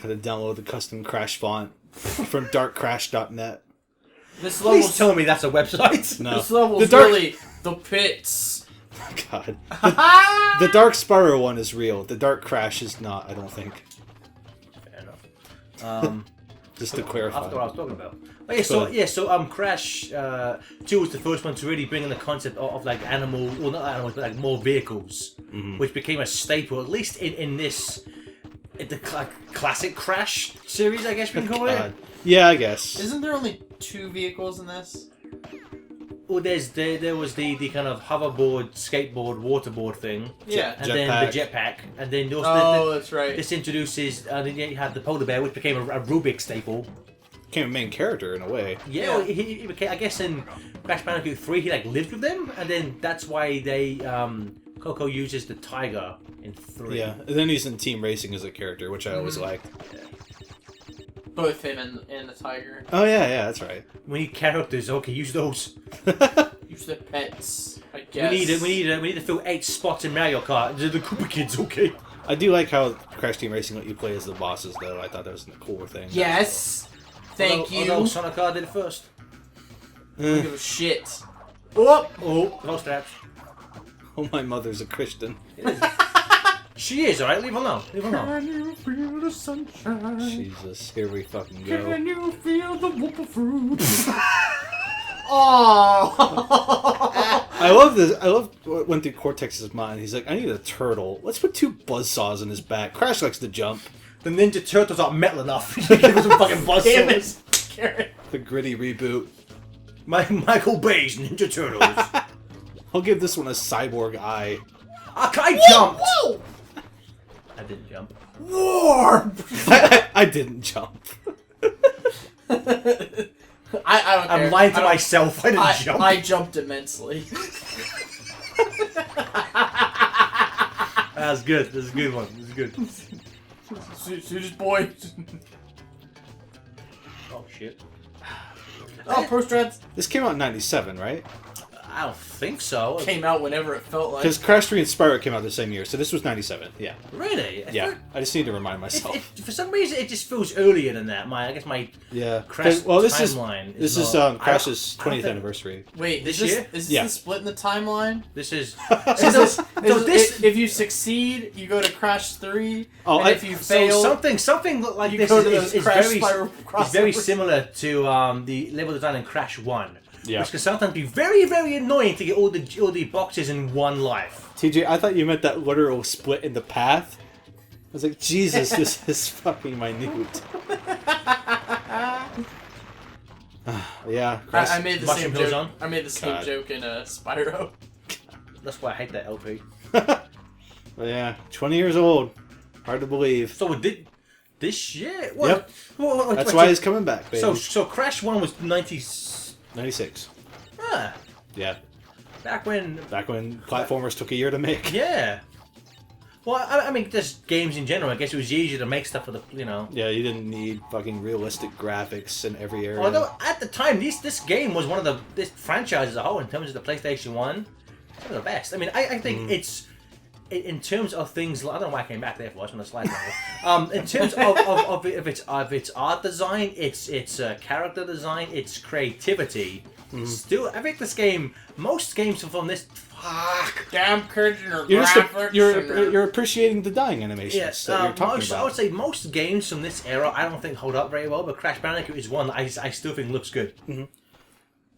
Gotta download the custom Crash font from darkcrash.net. This Please level's tell me that's a website. No. This level's The dark- really the pits. God. The Dark Spyro one is real. The Dark Crash is not, I don't think. Fair enough. Just to I clarify. forgot what I was talking about. But so Crash 2 was the first one to really bring in the concept of like not animals, but like more vehicles, which became a staple, at least in the classic Crash series, I guess we can call it. Yeah, I guess. Isn't there only 2 vehicles in this? Well, there was the kind of hoverboard, skateboard, waterboard thing. Yeah. And then the jetpack. And then also that's right. this introduces, then you had the polar bear, which became a Rubik staple. Became a main character in a way. Yeah, well, he became, I guess in Crash Bandicoot 3 he like lived with them, and then that's why they Coco uses the tiger in 3. Yeah, and then he's in Team Racing as a character, which I always liked. Both him and the tiger. Oh yeah, that's right. We need characters. Okay, use those. Use the pets, I guess. We need to fill 8 spots in Mario Kart. The Koopa Kids, okay? I do like how Crash Team Racing let you play as the bosses, though. I thought that was a cooler thing. Yes. Thank you. Although Sonic R did it first. I don't give a shit. Oh, No straps. Oh, my mother's a Christian. She is, alright? Leave her alone. Leave her alone. Can you feel the sunshine? Jesus, here we fucking go. Can you feel the whoop of fruit? Oh! I love this. I love what went through Cortex's mind. He's like, I need a turtle. Let's put 2 buzzsaws in his back. Crash likes to jump. The Ninja Turtles aren't metal enough. Give us some fucking buzz Damn saws. it, Garrett. The gritty reboot. Michael Bay's Ninja Turtles. I'll give this one a cyborg eye. I jumped! Whoa! I didn't jump. Warp! I didn't jump. I don't care. I'm lying to myself. I didn't jump. I jumped immensely. That's good. That's a good one. That's good. Serious boy. Oh shit. Oh, Pro Strats This came out in 97, right? I don't think so. came out whenever it felt like. Because Crash 3 and Spyro came out the same year, so this was 97. Yeah. Really? Yeah. I just need to remind myself. For some reason, it just feels earlier than that. I guess my Yeah. Crash Well, this is timeline Crash's I don't 20th think- anniversary. Wait, This is year? this Yeah. the split in the timeline? This is. If you succeed, you go to Crash 3. Oh, and if you fail, something like you this go to is those Crash very Spyro is very crossovers. similar to the level design in Crash 1. Yeah. Which can sometimes be very, very annoying to get all the boxes in one life. TJ, I thought you meant that literal split in the path. I was like, Jesus, this is fucking minute. Yeah. Crash, I made the Mushroom same Hills joke. on? I made the same God. joke in Spyro. That's why I hate that LP. yeah, 20 years old. Hard to believe. So it did this year? Yep. That's why he's coming back, baby. So Crash 1 was 96. Ah, Yeah. back when. Back when platformers took a year to make. Yeah. Well, I mean, just games in general. I guess it was easier to make stuff for the, Yeah, you didn't need fucking realistic graphics in every area. Although at the time, this game was one of this franchise as a whole in terms of the PlayStation 1. One of the best. I mean, I think it's in terms of things. I don't know why I came back there for. I was on the slide level. In terms of its art design, its character design, its creativity. Still, I think this game. Most games from this. Fuck. Damn curtain or You're, graphics. you're appreciating the dying animations Yes, that you're talking I about. would say most games from this era I don't think hold up very well, but Crash Bandicoot is one that I still think looks good.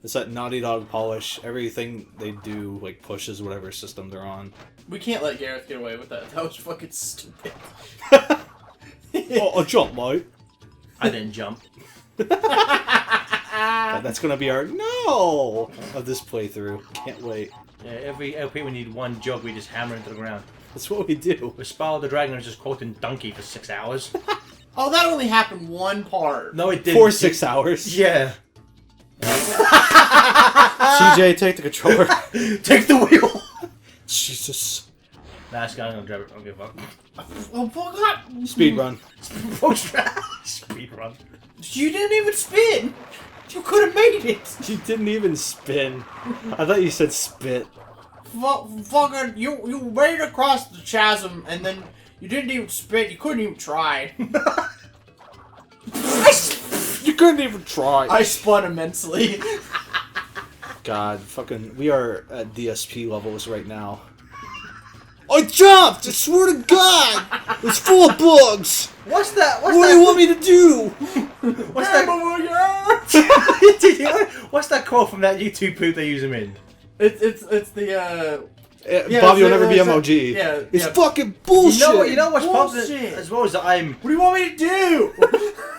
It's that Naughty Dog polish. Everything they do like pushes whatever system they're on. We can't let Gareth get away with that. That was fucking stupid. Oh, a jump, mate. I didn't jump. That's gonna be our no of this playthrough. Can't wait. Yeah, every LP we need one jug we just hammer into the ground. That's what we do. With Spyro the Dragon is just quoting Donkey for 6 hours. Oh, that only happened one part. No, it didn't. For 6 hours. Yeah. CJ, take the controller. Take the wheel. Jesus. Nah, this guy's gonna drive it. I don't give a fuck. Oh, fuck. Speed run. Speed run. You didn't even spin. You could have made it. You didn't even spin. I thought you said spit. Fucking, you made it across the chasm, and then you didn't even spin. You couldn't even try. couldn't even try. I spun immensely. God, fucking, we are at DSP levels right now. I jumped! I swear to God! It's full of bugs! What's that? What do you want me to do? What's that? What's that quote from that YouTube poop they use him in? It's the Yeah, Bobby will it's- never be it's- MOG. yeah, It's yeah. fucking bullshit! You know what's Bullshit. popular as well as that I'm. What do you want me to do?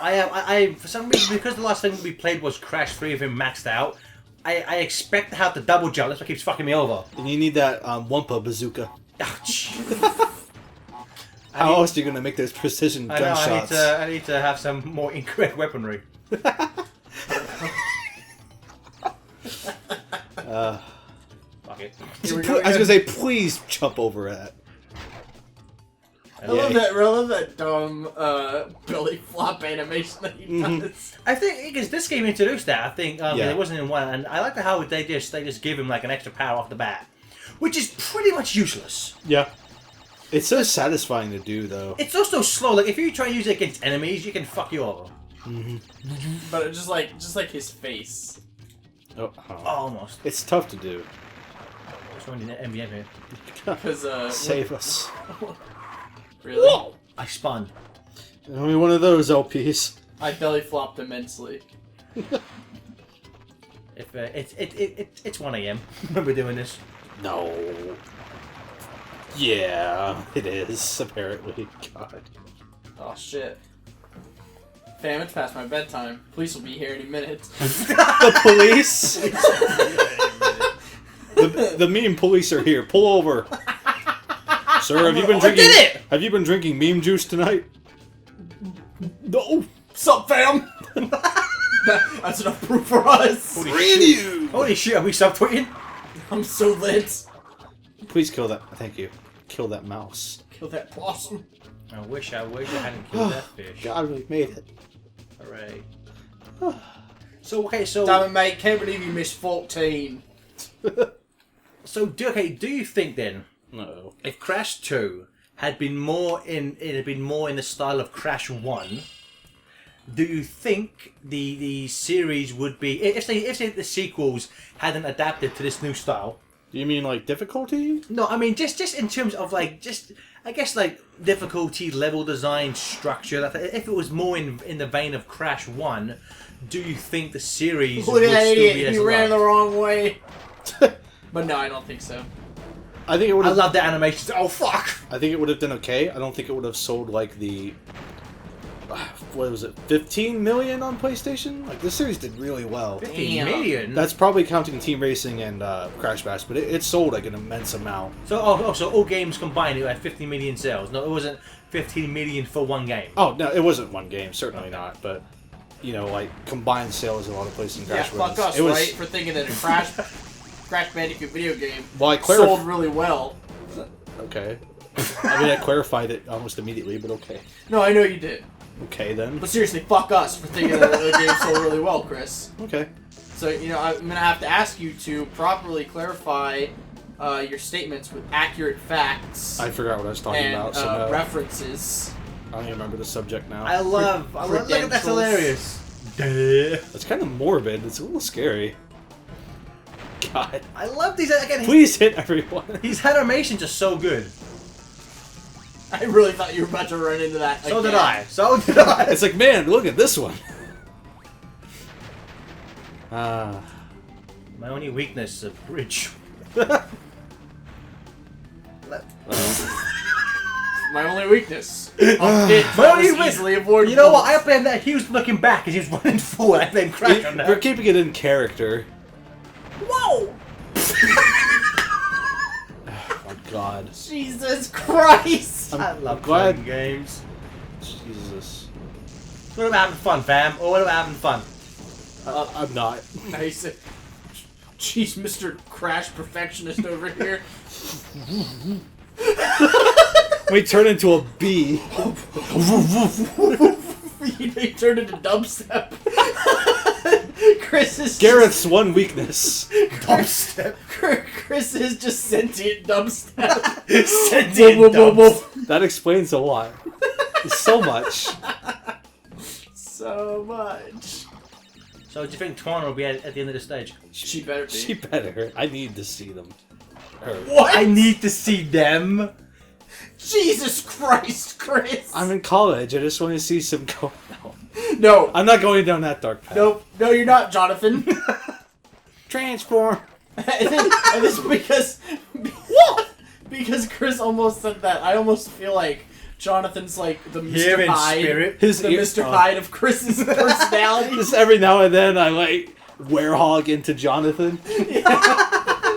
I for some reason, because the last thing we played was Crash 3 of him maxed out, I expect to have the double jump. That's what keeps fucking me over. And you need that Wumpa bazooka. Ouch. How else are you gonna make those precision I know. gunshots? I need to have some more incorrect weaponry. Fuck it. Here we I go was gonna again. say, please jump over that. I love that dumb belly flop animation that he does. I think because this game introduced that, I think Yeah. it wasn't in one, and I like how they just give him like an extra power off the bat, which is pretty much useless. Yeah. It's so satisfying to do, though. It's also slow. Like if you try and use it against enemies, you can fuck you over. But it's just like his face. Oh, Almost. It's tough to do. What's wrong with the MVM here? Because Save us. really, Whoa! I spun. Only one of those LPs. I belly flopped immensely. If it's 1 a.m. when we're doing this. No. Yeah, it is, apparently. God. Oh shit. Fam, it's past my bedtime. Police will be here any minute. The police? the meme police are here. Pull over. Sir, have you been drinking? did it! Have you been drinking meme juice tonight? No. Sup, fam? That's enough proof for us. Holy shit! Are we subtweeting? I'm so lit. Please kill that. Thank you. Kill that mouse. Kill that possum. I wish I hadn't killed that fish. God, we made it. Hooray. So Damn it, mate. Can't believe you missed 14. do you think then, No. if Crash 2 had been more in the style of Crash 1, do you think the series would be if the sequels hadn't adapted to this new style? You mean like difficulty? No, I mean just in terms of I guess difficulty, level design, structure. If it was more in the vein of Crash 1, do you think the series Look would at that still idiot. be as He ran the loved? wrong way. But no, I don't think so. I think it would I have. love the animations. Oh fuck! I think it would have done okay. I don't think it would have sold like the. What was it? 15 million on PlayStation? Like this series did really well. 15 Damn. million. That's probably counting Team Racing and Crash Bash, but it sold like an immense amount. So so all games combined, it had 50 million sales. No, it wasn't 15 million for one game. Oh no, it wasn't one game, certainly not. But you know, like combined sales of a lot of places in Yeah, Crash fuck wins. us, It was right? For thinking that a Crash Bandicoot video game well, I sold clarified. really well. Okay, I mean I clarified it almost immediately, but okay, No, I know you did. okay then. But seriously, fuck us for thinking that the game sold really well, Chris. Okay, So, you know, I'm gonna have to ask you to properly clarify your statements with accurate facts I forgot what I was talking and about. So no, references. I don't even remember the subject now. I love look at that's Credentials. hilarious. It's kind of morbid. It's a little scary. God, I love these again. please hit everyone. His animations are so good. I really thought you were about to run into that. So again. did I. So did I. It's like, man, look at this one. Ah. My only weakness is a bridge. My only weakness. I'll hit My only was weakness- easily avoidable. You know what? I blamed that. He was looking back as he was running forward. I blamed Crash on We're that. keeping it in character. Whoa! Oh God. Jesus Christ! I love glad- playing games. Jesus. What about having fun, fam? Or what about having fun? I'm not. Nice. Jeez, Mr. Crash Perfectionist over here. We turn into a bee. He turned into dubstep. Chris is Gareth's one weakness. Dubstep. Chris is just sentient dubstep. Sentient Whoa, whoa, whoa, whoa. That explains a lot. So much. So much. So do you think Twan will be at the end of the stage? She better be. She better. I need to see them. Her. What? I need to see them. Jesus Christ, Chris. I'm in college. I just want to see some go. No. No. I'm not going down that dark path. Nope. No, you're not, Jonathan. Transform. and this because because Chris almost said that. I almost feel like Jonathan's like the Here Mr. in Hyde, spirit. His the ear- Mr. oh. Hyde of Chris's personality. Just every now and then I like werehog into Jonathan.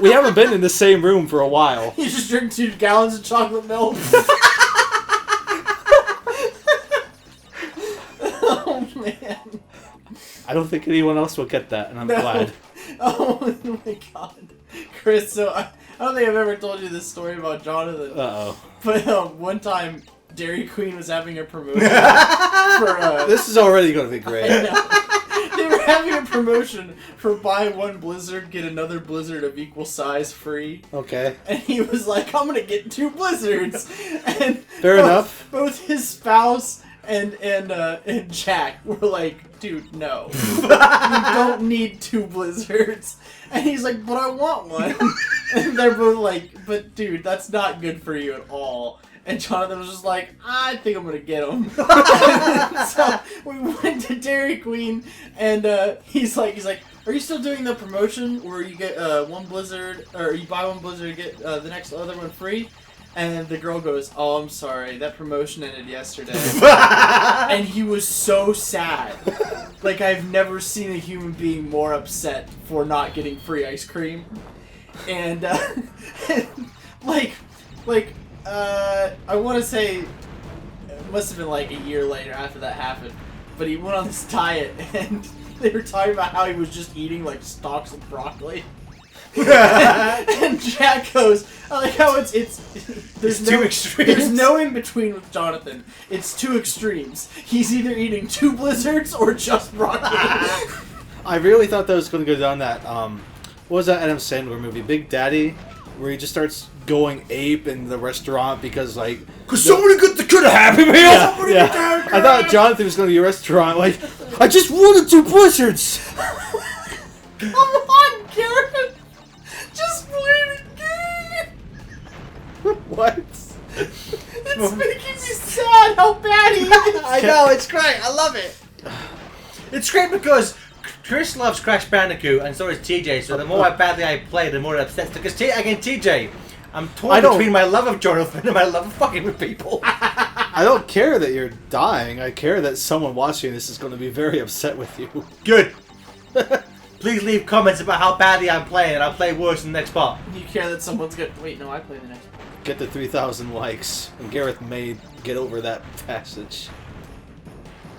We haven't been in the same room for a while. You just drink 2 gallons of chocolate milk. Oh man. I don't think anyone else will get that, and I'm No. glad. Oh my god. Chris, so I don't think I've ever told you this story about Jonathan. Uh-oh. But one time Dairy Queen was having a promotion for This is already going to be I great. know. They were having a promotion for buy one Blizzard, get another Blizzard of equal size free. Okay. And he was like, I'm gonna get 2 Blizzards. And Fair enough. Both his spouse and Jack were like, dude, no. You don't need 2 Blizzards. And he's like, but I want one. And they're both like, but dude, that's not good for you at all. And Jonathan was just like, I think I'm gonna get them. So we went to Dairy Queen, and he's like, are you still doing the promotion where you get 1 Blizzard, or you buy 1 Blizzard and get the next other one free? And the girl goes, oh, I'm sorry, that promotion ended yesterday. And he was so sad. Like, I've never seen a human being more upset for not getting free ice cream. And I want to say it must have been like a year later after that happened, but he went on this diet and they were talking about how he was just eating like stalks of broccoli. And Jack goes, I like how it's there's It's no 2 extremes. There's no in between with Jonathan. It's 2 extremes. He's either eating 2 Blizzards or just broccoli. I really thought that was going to go down that, what was that Adam Sandler movie, Big Daddy? Where he just starts going ape in the restaurant because, like... Cause somebody got the Happy Meal! Yeah. I thought Jonathan was going to be a restaurant, like, I just wanted 2 Blizzards! Come on, Garrett! Just play the game! What? It's making me sad how bad he is! I know, it's great. I love it. It's great because Chris loves Crash Bandicoot and so does TJ, so the more badly I play, the more it upsets. Because again, TJ, I'm torn between my love of Jonathan and my love of fucking with people. I don't care that you're dying. I care that someone watching this is going to be very upset with you. Good. Please leave comments about how badly I'm playing and I'll play worse in the next part. You care that someone's gonna... Wait, no, I play the next one. Get the 3,000 likes, and Gareth may get over that passage.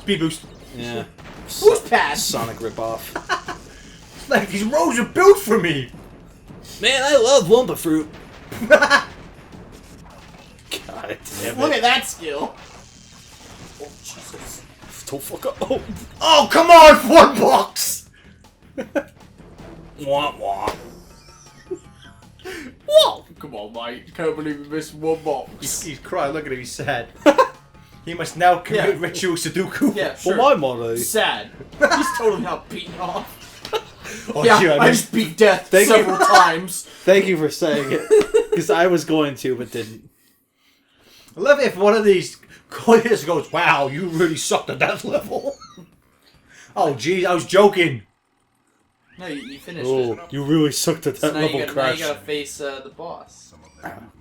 Speed boost. Yeah. Who's bad? Sonic ripoff. Like, these roads are built for me. Man, I love Wumpa Fruit. God damn Look it. at that skill. Oh, Jesus. Don't fuck up. Oh. Oh, come on, $1. Womp womp. Whoa! Come on, mate. Can't believe you missed 1 box. He's crying. Look at him. He's sad. He must now commit Yeah. ritual Sudoku. Yeah, For sure. my money. Sad. He's totally not beaten off. Oh, Yeah, gee, I just beat death Thank you. several times. Thank you for saying it. Because I was going to, but didn't. I love it if one of these coins goes, wow, you really sucked at that level. Oh, geez, I was joking. No, you finished Oh, it. you really sucked at So that now level, you, now Crash. you gotta face the boss.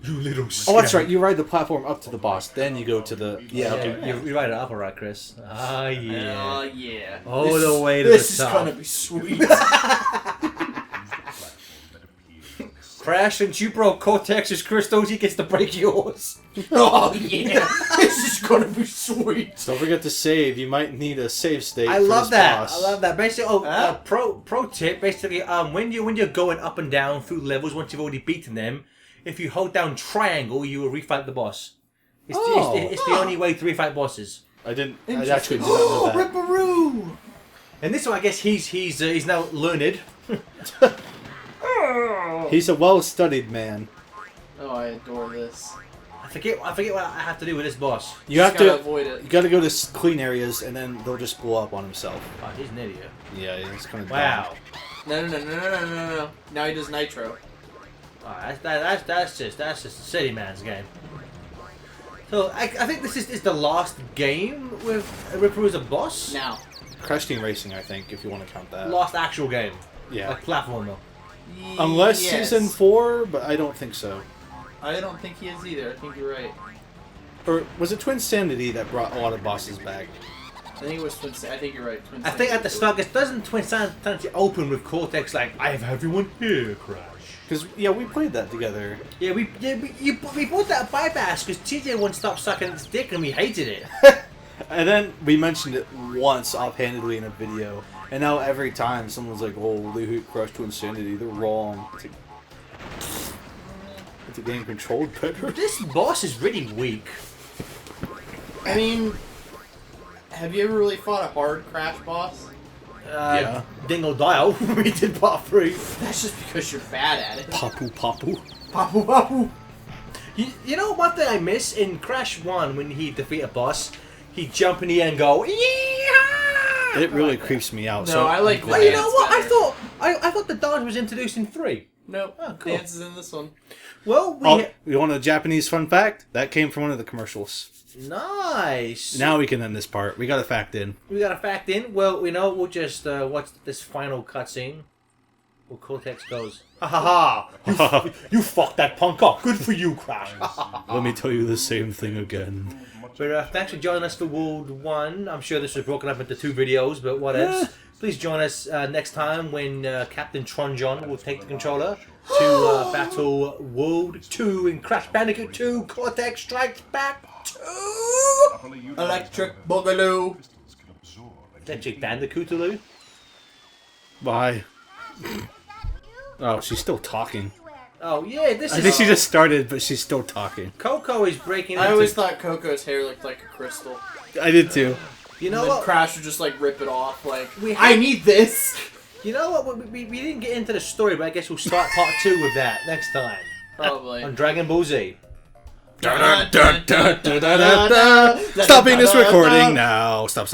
You little Oh, that's right. You ride the platform up to the boss, then you go to the... Yeah, okay. You ride it up, alright, Chris. Ah, yeah. Oh, yeah. All the way to this the top. is gonna be sweet. Crash, since you broke Cortex's crystals, he gets to break yours. Oh, yeah. This is gonna be sweet. Don't forget to save. You might need a save state I for love this that. boss. I love that. Basically, Huh? pro tip. Basically, when you're going up and down through levels, once you've already beaten them, if you hold down triangle, you will refight the boss. It's, it's the only way to refight bosses. I actually did not know that. Ripperoo! And this one, I guess he's now learned. He's a well-studied man. Oh, I adore this. forget what I have to do with this boss. You have gotta to avoid it. You got to go to clean areas, and then they'll just blow up on himself. Oh, he's an idiot. Yeah, he's kind of Wow. No. Now he does Nitro. Oh, that's just City Man's game. So I think this is the last game with Ripper as a boss. Now. Crash Team Racing, I think, if you want to count that. Last actual game. Yeah. Like platformer. Unless Yes. season 4, but I don't think so. I don't think he is either. I think you're right. Or was it Twin Sanity that brought a lot of bosses back? I think it was Twin. I think you're right. Twin I think at the Sanity. start, doesn't Twin Sanity open with Cortex like, I have everyone here, Crash? Because, yeah, we played that together. Yeah, we bought that bypass because TJ wouldn't stop sucking its dick and we hated it. And then we mentioned it once offhandedly in a video. And now every time someone's like, oh, they hate Crash Twin Sanity, they're wrong. It's a game controlled better. This boss is really weak. I mean, have you ever really fought a hard Crash boss? Yeah. Dingo Dial. We did part 3. That's just because you're bad at it. Papu Papu. Papu papu. You know one thing I miss in Crash 1 when he defeat a boss? He'd jump in the air and go, yeehaw! It really creeps me out. No, so I like I'm Well, glad. you know what? better. I thought the dodge was introduced in 3. Nope. Oh, cool. Dance is in this one. Well, we Oh, you want a Japanese fun fact? That came from one of the commercials. nice. Now we can end this part. We got a fact in. We got a fact in. Well, we'll just watch this final cutscene. Where Cortex goes, ha ha ha! You fucked that punk up. Good for you, Crash. Let me tell you the same thing again. But thanks for joining us for World 1. I'm sure this was broken up into 2 videos, but what else? Please join us next time when Captain Tronjon will take the controller to battle World 2 in Crash Bandicoot 2 Cortex Strikes Back 2! Electric Boogaloo. Electric Bandicoot-aloo? Bye. Oh, she's still talking. Oh yeah, this I is... think she just started, but she's still talking. Coco is breaking I into... always thought Coco's hair looked like a crystal. I did too. You And know then what? Crash would just like rip it off. Like, We I had- need this. You know what? We didn't get into the story, but I guess we'll start part 2 with that next time. Probably. On Dragon Ball Z. Stopping this recording now. Stop.